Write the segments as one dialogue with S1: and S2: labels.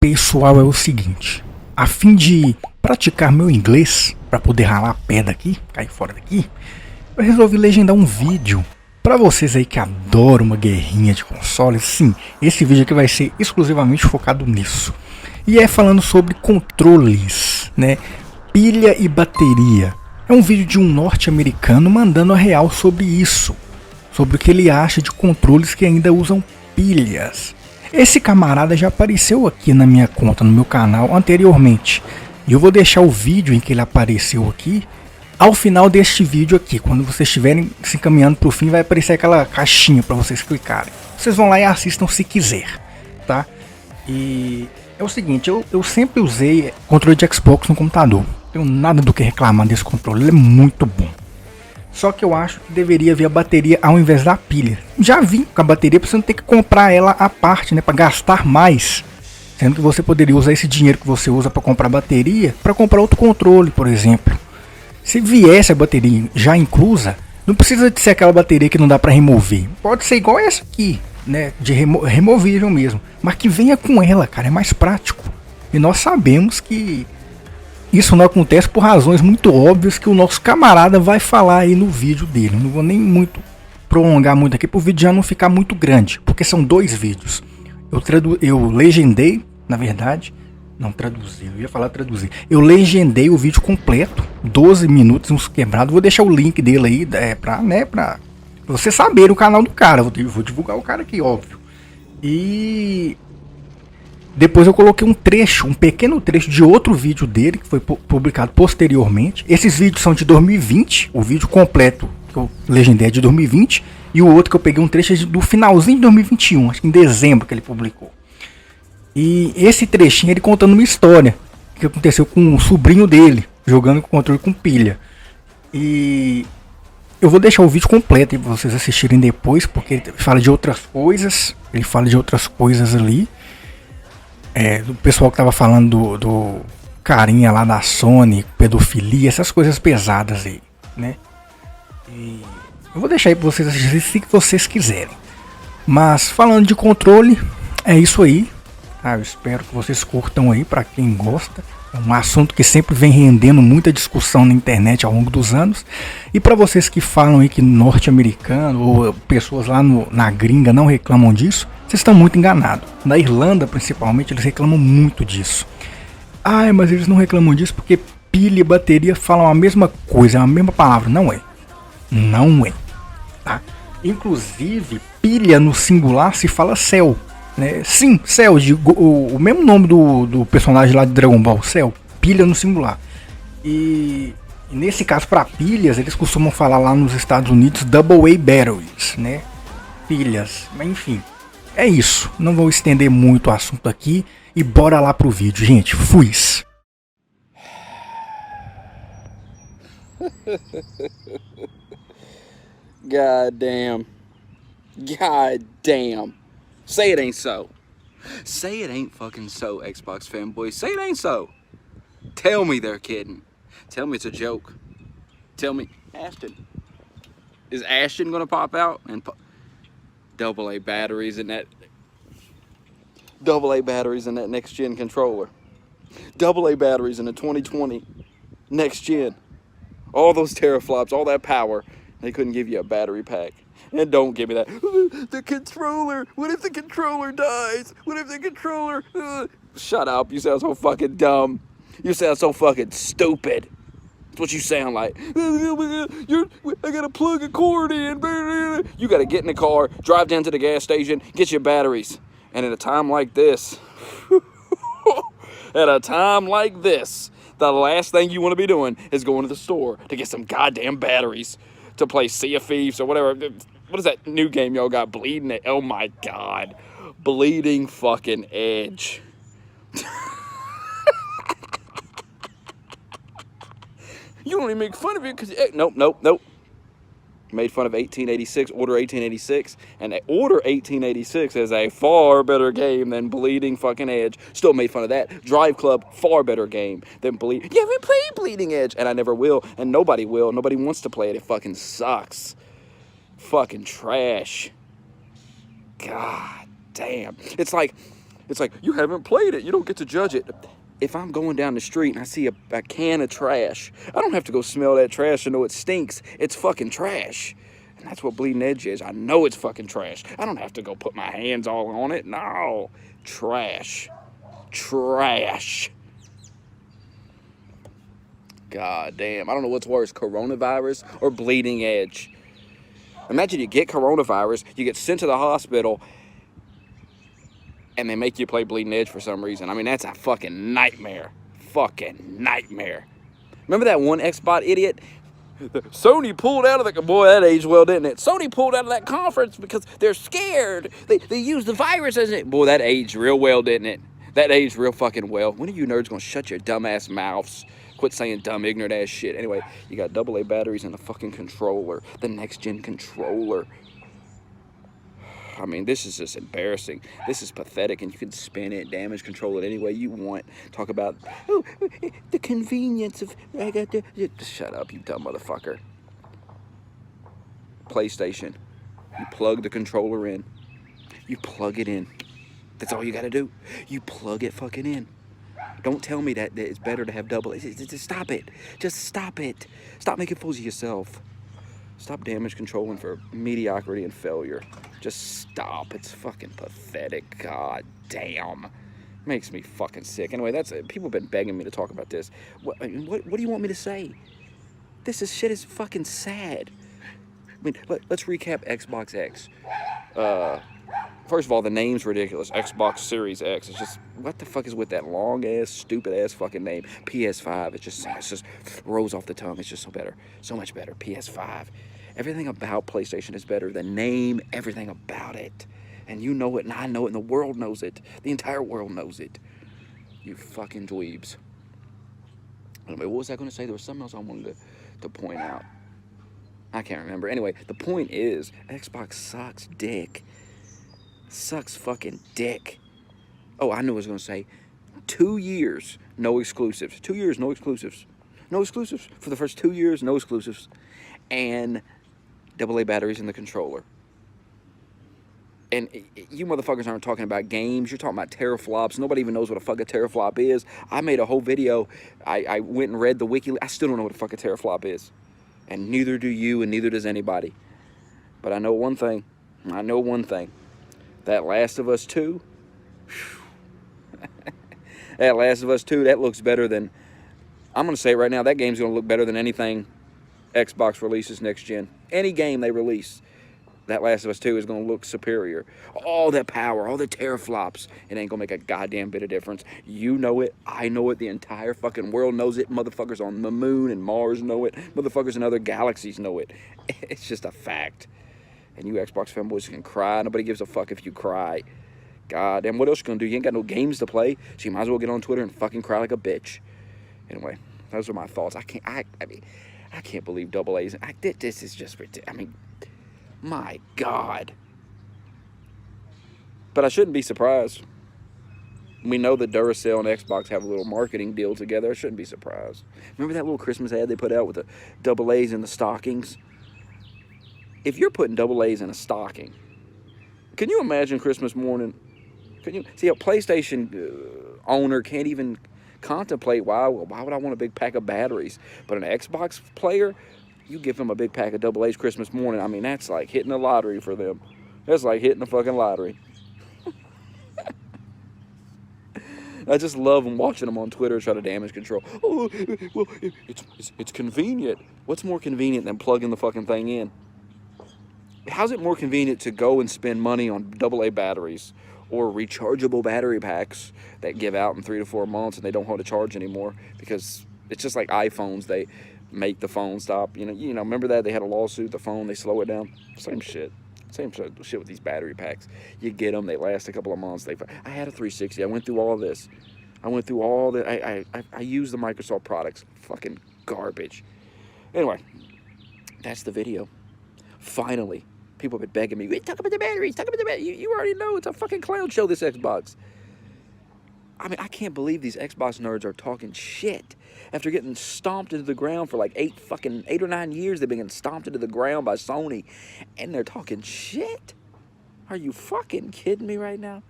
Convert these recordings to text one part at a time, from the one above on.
S1: Pessoal, é o seguinte, a fim de praticar meu inglês, para poder ralar a pé daqui, cair fora daqui, eu resolvi legendar um vídeo para vocês aí que adoram uma guerrinha de consoles. Sim, esse vídeo aqui vai ser exclusivamente focado nisso. E é falando sobre controles, né? Pilha e bateria. É um vídeo de um norte-americano mandando a real sobre isso, sobre o que ele acha de controles que ainda usam pilhas. Esse camarada já apareceu aqui na minha conta, no meu canal anteriormente. E eu vou deixar o vídeo em que ele apareceu aqui ao final deste vídeo aqui. Quando vocês estiverem se encaminhando para o fim, vai aparecer aquela caixinha para vocês clicarem. Vocês vão lá e assistam se quiser, tá? E é o seguinte, eu sempre usei controle de Xbox no computador. Não tenho nada do que reclamar desse controle, ele é muito bom. Só que eu acho que deveria vir a bateria ao invés da pilha. Já vim com a bateria para você não ter que comprar ela à parte, né? Para gastar mais. Sendo que você poderia usar esse dinheiro que você usa para comprar bateria para comprar outro controle, por exemplo. Se viesse a bateria já inclusa, não precisa de ser aquela bateria que não dá para remover. Pode ser igual essa aqui, né? De removível mesmo. Mas que venha com ela, cara, é mais prático. E nós sabemos que isso não acontece por razões muito óbvias que o nosso camarada vai falar aí no vídeo dele. Não vou nem muito prolongar muito aqui para o vídeo já não ficar muito grande, porque são dois vídeos. Eu legendei, na verdade, não traduzi, eu ia falar traduzir. Eu legendei o vídeo completo, 12 minutos, uns quebrados. Vou deixar o link dele aí pra você saber o canal do cara. Vou divulgar o cara aqui, óbvio. E depois eu coloquei um pequeno trecho de outro vídeo dele, que foi publicado posteriormente. Esses vídeos são de 2020, o vídeo completo que eu legendei é de 2020, e o outro que eu peguei um trecho é do finalzinho de 2021, acho que em dezembro que ele publicou. E esse trechinho ele contando uma história que aconteceu com o sobrinho dele, jogando com controle com pilha. E eu vou deixar o vídeo completo para vocês assistirem depois, porque ele fala de outras coisas, ali. Do pessoal que tava falando do carinha lá da Sony, pedofilia, essas coisas pesadas aí, né? E eu vou deixar aí pra vocês assistirem se vocês quiserem. Mas falando de controle, é isso aí. Eu espero que vocês curtam aí, pra quem gosta. É um assunto que sempre vem rendendo muita discussão na internet ao longo dos anos. E para vocês que falam aí que norte-americano ou pessoas lá na gringa não reclamam disso, vocês estão muito enganados. Na Irlanda, principalmente, eles reclamam muito disso. Mas eles não reclamam disso porque pilha e bateria falam a mesma coisa, é a mesma palavra. Não é. Não é. Tá? Inclusive, pilha no singular se fala céu. Né? Sim, Cell, o mesmo nome do personagem lá de Dragon Ball, Cell, pilha no singular. E nesse caso, para pilhas, eles costumam falar lá nos Estados Unidos Double A batteries, né? Pilhas, mas enfim, é isso. Não vou estender muito o assunto aqui e bora lá pro vídeo, gente. Fui!
S2: God damn. God damn. Say it ain't so. Say it ain't fucking so, Xbox fanboys. Say it ain't so. Tell me they're kidding. Tell me it's a joke. Tell me, Ashton. Is Ashton gonna pop out and double A batteries in that next gen controller? Double A batteries in the 2020 next gen. All those teraflops, all that power, they couldn't give you a battery pack. And don't give me that. The controller. What if the controller dies? What if the controller... Shut up. You sound so fucking dumb. You sound so fucking stupid. That's what you sound like. I gotta plug a cord in. You gotta get in the car, drive down to the gas station, get your batteries. And at a time like this... the last thing you want to be doing is going to the store to get some goddamn batteries to play Sea of Thieves or whatever. What is that new game y'all got? Bleeding? Oh my god. Bleeding fucking Edge. You don't even make fun of it because... Nope. Made fun of 1886, Order 1886. And Order 1886 is a far better game than Bleeding fucking Edge. Still made fun of that. Drive Club, far better game than Bleeding... Yeah, we play Bleeding Edge. And I never will. And nobody will. Nobody wants to play it. It fucking sucks. Fucking trash. God damn. It's like It's like, you haven't played it, you don't get to judge it. If I'm going down the street and I see a can of trash, I don't have to go smell that trash to know it stinks. It's fucking trash. And that's what bleeding edge is. I know it's fucking trash. I don't have to go put my hands all on it. No. Trash. Trash. God damn. I don't know what's worse, coronavirus or bleeding edge. Imagine you get coronavirus, you get sent to the hospital, and they make you play bleeding edge for some reason. I mean, that's a fucking nightmare. Fucking nightmare. Remember that one Xbox idiot? Sony pulled out of the... Boy, that aged well, didn't it? Sony pulled out of that conference because they're scared. They used the virus as it... Boy, that aged real well, didn't it? That aged real fucking well. When are you nerds gonna shut your dumbass mouths? Quit saying dumb, ignorant ass shit. Anyway, you got AA batteries in the fucking controller. The next-gen controller. I mean, this is just embarrassing. This is pathetic, and you can spin it, damage control it any way you want. Talk about, oh, the convenience of, I got the, shut up, you dumb motherfucker. PlayStation. You plug the controller in. You plug it in. That's all you gotta do. You plug it fucking in. Don't tell me that it's better to have double. Just stop it. Just stop it. Stop making fools of yourself. Stop damage controlling for mediocrity and failure. Just stop. It's fucking pathetic. God damn. Makes me fucking sick. Anyway, that's it. People have been begging me to talk about this. What do you want me to say? This shit is fucking sad. I mean, let's recap Xbox X. First of all, the name's ridiculous. Xbox Series X. It's just, what the fuck is with that long-ass, stupid-ass fucking name? PS5. It just rolls off the tongue. It's just so much better. PS5. Everything about PlayStation is better. The name, everything about it. And you know it, and I know it, and the world knows it. The entire world knows it. You fucking dweebs. Anyway, what was I going to say? There was something else I wanted to point out. I can't remember. Anyway, the point is, Xbox sucks dick. Sucks fucking dick. Oh, I knew what I was going to say. 2 years, no exclusives. 2 years, no exclusives. No exclusives. For the first 2 years, no exclusives. And AA batteries in the controller. And you motherfuckers aren't talking about games. You're talking about teraflops. Nobody even knows what a fucking teraflop is. I made a whole video. I went and read the wiki. I still don't know what a fucking teraflop is. And neither do you, and neither does anybody. But I know one thing. I know one thing. That Last of Us 2, that Last of Us 2, that looks better than, I'm going to say it right now, that game's going to look better than anything Xbox releases next gen. Any game they release, that Last of Us 2 is going to look superior. All that power, all the teraflops, it ain't going to make a goddamn bit of difference. You know it, I know it, the entire fucking world knows it, motherfuckers on the moon and Mars know it, motherfuckers in other galaxies know it. It's just a fact. And you Xbox fanboys can cry. Nobody gives a fuck if you cry. God damn, what else you gonna do? You ain't got no games to play, so you might as well get on Twitter and fucking cry like a bitch. Anyway, those are my thoughts. I can't believe AA's. This is just ridiculous. I mean, my God. But I shouldn't be surprised. We know that Duracell and Xbox have a little marketing deal together. I shouldn't be surprised. Remember that little Christmas ad they put out with the AA's in the stockings? If you're putting AA's in a stocking, can you imagine Christmas morning? Can you see a PlayStation owner can't even contemplate why would I want a big pack of batteries? But an Xbox player, you give them a big pack of AA's Christmas morning. I mean, that's like hitting the lottery for them. That's like hitting the fucking lottery. I just love them watching them on Twitter try to damage control. Oh, well, it's convenient. What's more convenient than plugging the fucking thing in? How's it more convenient to go and spend money on AA batteries or rechargeable battery packs that give out in 3 to 4 months and they don't hold a charge anymore? Because it's just like iPhones. They make the phone stop. You know. Remember that they had a lawsuit. The phone, they slow it down. Same shit. Same shit with these battery packs. You get them. They last a couple of months. I had a 360. I went through all this. I went through all the. I used the Microsoft products. Fucking garbage. Anyway, that's the video. Finally. People have been begging me, talk about the batteries, talk about the batteries. You already know it's a fucking clown show, this Xbox. I mean, I can't believe these Xbox nerds are talking shit. After getting stomped into the ground for like 8 or 9 years, they've been getting stomped into the ground by Sony. And they're talking shit? Are you fucking kidding me right now?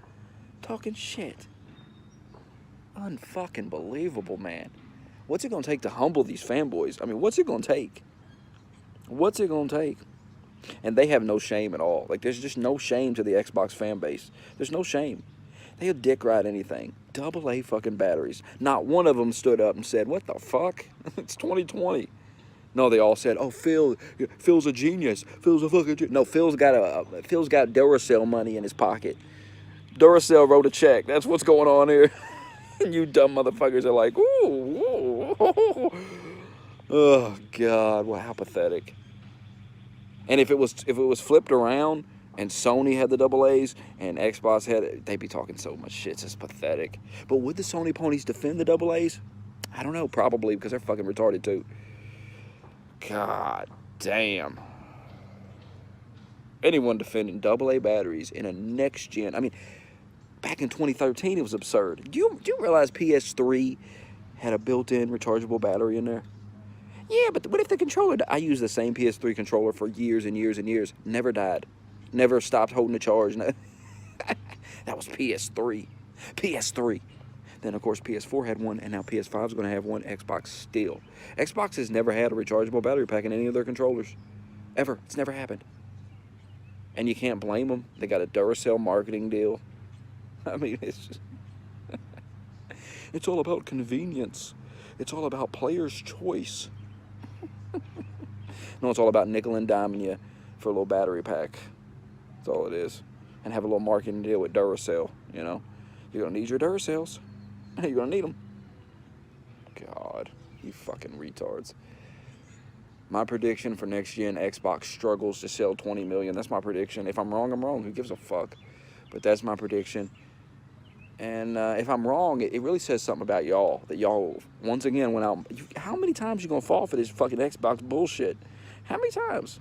S2: talking shit. Unfucking believable, man. What's it gonna take to humble these fanboys? I mean, what's it gonna take? What's it gonna take? And they have no shame at all. Like, there's just no shame to the Xbox fan base. There's no shame. They'll dick ride anything. AA fucking batteries. Not one of them stood up and said, what the fuck? It's 2020. No, they all said, oh, Phil's a genius. Phil's a fucking genius. No, Phil's got Duracell money in his pocket. Duracell wrote a check. That's what's going on here. And you dumb motherfuckers are like, ooh. Oh, God. Well, how pathetic. And if it was flipped around and Sony had the AA's and Xbox had it, they'd be talking so much shit. It's just pathetic. But would the Sony ponies defend the AA's? I don't know. Probably, because they're fucking retarded, too. God damn. Anyone defending AA batteries in a next gen. I mean, back in 2013, it was absurd. Do you realize PS3 had a built-in rechargeable battery in there? Yeah, but what if the controller... I used the same PS3 controller for years and years and years. Never died. Never stopped holding a charge. That was PS3. PS3. Then, of course, PS4 had one, and now PS5 is going to have one. Xbox still. Xbox has never had a rechargeable battery pack in any of their controllers. Ever. It's never happened. And you can't blame them. They got a Duracell marketing deal. I mean, it's just... It's all about convenience. It's all about player's choice. No, it's all about nickel and diming you for a little battery pack. That's all it is. And have a little marketing deal with Duracell, you know. You're going to need your Duracells. You're going to need them. God, you fucking retards. My prediction for next gen, Xbox struggles to sell 20 million. That's my prediction. If I'm wrong, I'm wrong. Who gives a fuck? But that's my prediction. And if I'm wrong, it really says something about y'all. That y'all, once again, went out. How many times you going to fall for this fucking Xbox bullshit? How many times?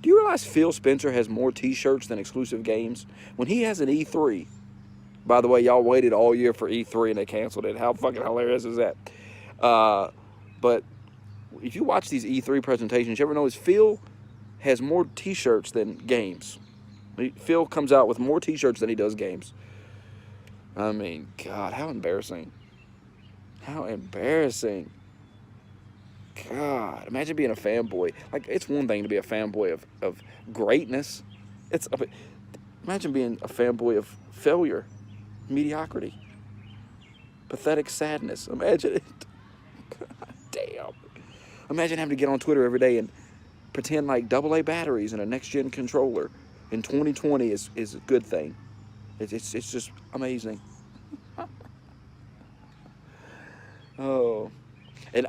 S2: Do you realize Phil Spencer has more t-shirts than exclusive games? When he has an E3, by the way, y'all waited all year for E3 and they canceled it. How fucking hilarious is that? But if you watch these E3 presentations, you ever notice Phil has more t-shirts than games? Phil comes out with more t-shirts than he does games. I mean, God, how embarrassing. How embarrassing. God, imagine being a fanboy. Like, it's one thing to be a fanboy of greatness. Imagine being a fanboy of failure, mediocrity, pathetic sadness. Imagine it. God damn. Imagine having to get on Twitter every day and pretend like AA batteries in a next-gen controller in 2020 is a good thing. It's just amazing. Oh, and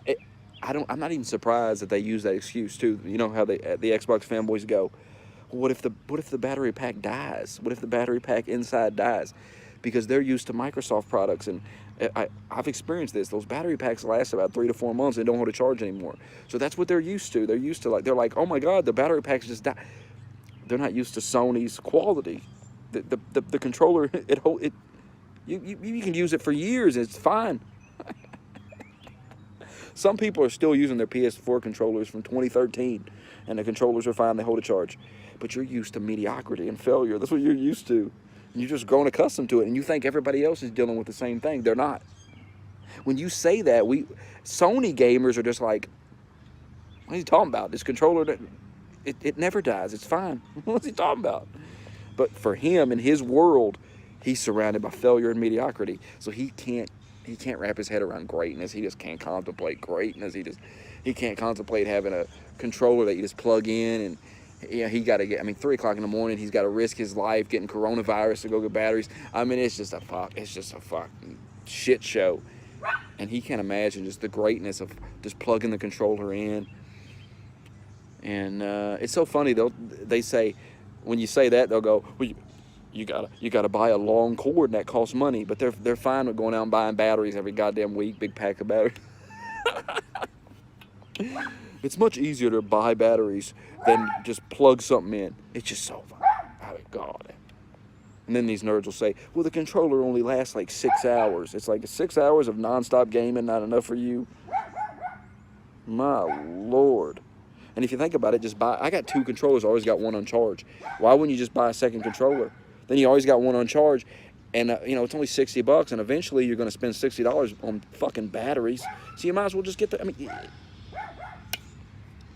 S2: I'm not even surprised that they use that excuse too. You know how the Xbox fanboys go, what if the battery pack dies? What if the battery pack inside dies? Because they're used to Microsoft products, and I've experienced this. Those battery packs last about 3 to 4 months and don't hold a charge anymore. So that's what they're used to. They're used to they're like, oh my God, the battery packs just die. They're not used to Sony's quality. The controller, you can use it for years. It's fine. Some people are still using their PS4 controllers from 2013, and the controllers are fine. They hold a charge. But you're used to mediocrity and failure. That's what you're used to. And you're just grown accustomed to it, and you think everybody else is dealing with the same thing. They're not. When you say that, Sony gamers are just like, what are you talking about? This controller, it never dies. It's fine. What's he talking about? But for him, in his world, he's surrounded by failure and mediocrity. So he can't wrap his head around greatness. He just can't contemplate greatness. He can't contemplate having a controller that you just plug in, and he got to get, 3 o'clock in the morning, he's got to risk his life getting coronavirus to go get batteries. It's just a fucking shit show. And he can't imagine just the greatness of just plugging the controller in. And it's so funny, they say, when you say that, they'll go, well, you gotta buy a long cord, and that costs money. But they're fine with going out and buying batteries every goddamn week, big pack of batteries. It's much easier to buy batteries than just plug something in. It's just so fun. Oh, God. And then these nerds will say, well, the controller only lasts like 6 hours. It's like 6 hours of nonstop gaming, not enough for you. My Lord. And if you think about it, I got 2 controllers, I always got one on charge. Why wouldn't you just buy a second controller? Then you always got one on charge, And, you know, it's only $60, and eventually you're going to spend $60 on fucking batteries. So you might as well just get the, I mean,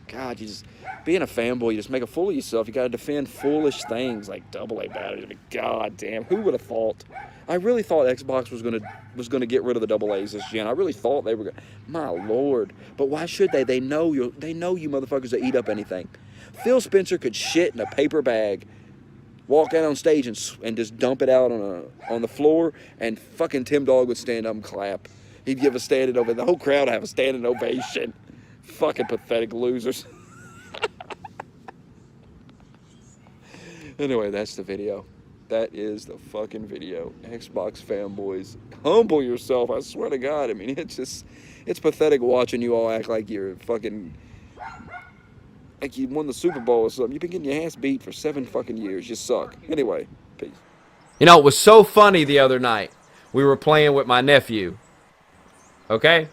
S2: God, you just, being a fanboy, you just make a fool of yourself. You got to defend foolish things like AA batteries. I mean, God damn, who would have thought? I really thought Xbox was gonna get rid of the AA's this gen. I really thought they were gonna, my Lord. But why should they? They know you motherfuckers that eat up anything. Phil Spencer could shit in a paper bag, walk out on stage and just dump it out on the floor, and fucking Tim Dog would stand up and clap. He'd give a standing ovation. The whole crowd would have a standing ovation. Fucking pathetic losers. Anyway, that's the video. That is the fucking video. Xbox fanboys, humble yourself. I swear to God. I mean, it's pathetic watching you all act like you're fucking, like you won the Super Bowl or something. You've been getting your ass beat for 7 fucking years. You suck. Anyway, peace.
S3: You know, it was so funny the other night. We were playing with my nephew. Okay?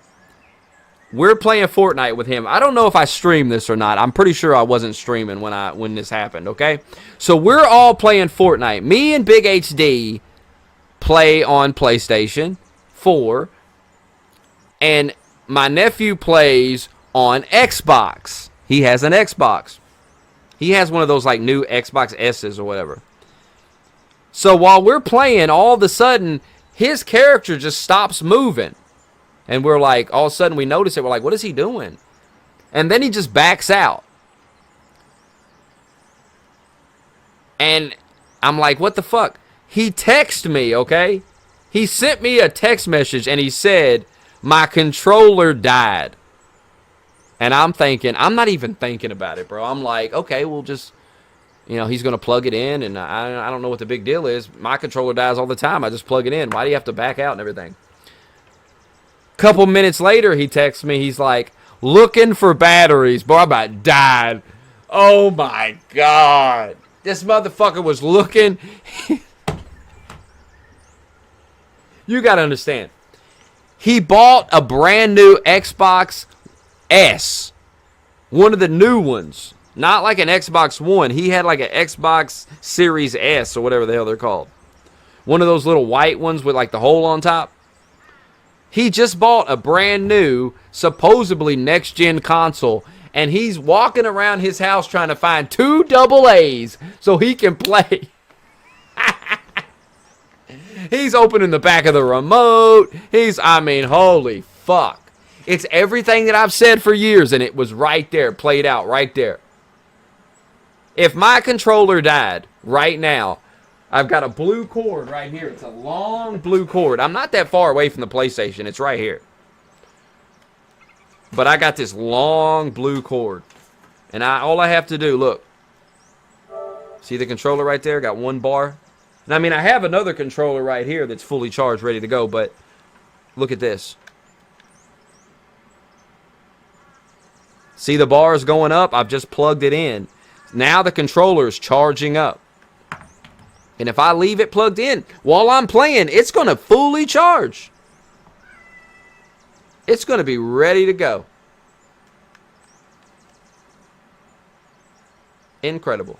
S3: We're playing Fortnite with him. I don't know if I streamed this or not. I'm pretty sure I wasn't streaming when this happened, okay? So we're all playing Fortnite. Me and Big HD play on PlayStation 4. And my nephew plays on Xbox. He has an Xbox. He has one of those like new Xbox S's or whatever. So while we're playing, all of a sudden, his character just stops moving. And we're like, all of a sudden we notice it. We're like, what is he doing? And then he just backs out. And I'm like, what the fuck? He texted me, okay? He sent me a text message and he said, my controller died. And I'm thinking, I'm not even thinking about it, bro. I'm like, okay, we'll just, you know, he's going to plug it in. And I don't know what the big deal is. My controller dies all the time. I just plug it in. Why do you have to back out and everything? Couple minutes later, he texts me. He's like, looking for batteries. Boy, I about died. Oh, my God. This motherfucker was looking. You got to understand. He bought a brand new Xbox S. One of the new ones. Not like an Xbox One. He had like an Xbox Series S or whatever the hell they're called. One of those little white ones with like the hole on top. He just bought a brand new, supposedly next-gen console, and he's walking around his house trying to find 2 AA's so he can play. He's opening the back of the remote. I mean, holy fuck. It's everything that I've said for years, and it was right there, played out right there. If my controller died right now, I've got a blue cord right here. It's a long blue cord. I'm not that far away from the PlayStation. It's right here. But I got this long blue cord. And all I have to do, look. See the controller right there? Got 1 bar. And I mean, I have another controller right here that's fully charged, ready to go. But look at this. See the bars going up? I've just plugged it in. Now the controller is charging up. And if I leave it plugged in while I'm playing, it's going to fully charge. It's going to be ready to go. Incredible.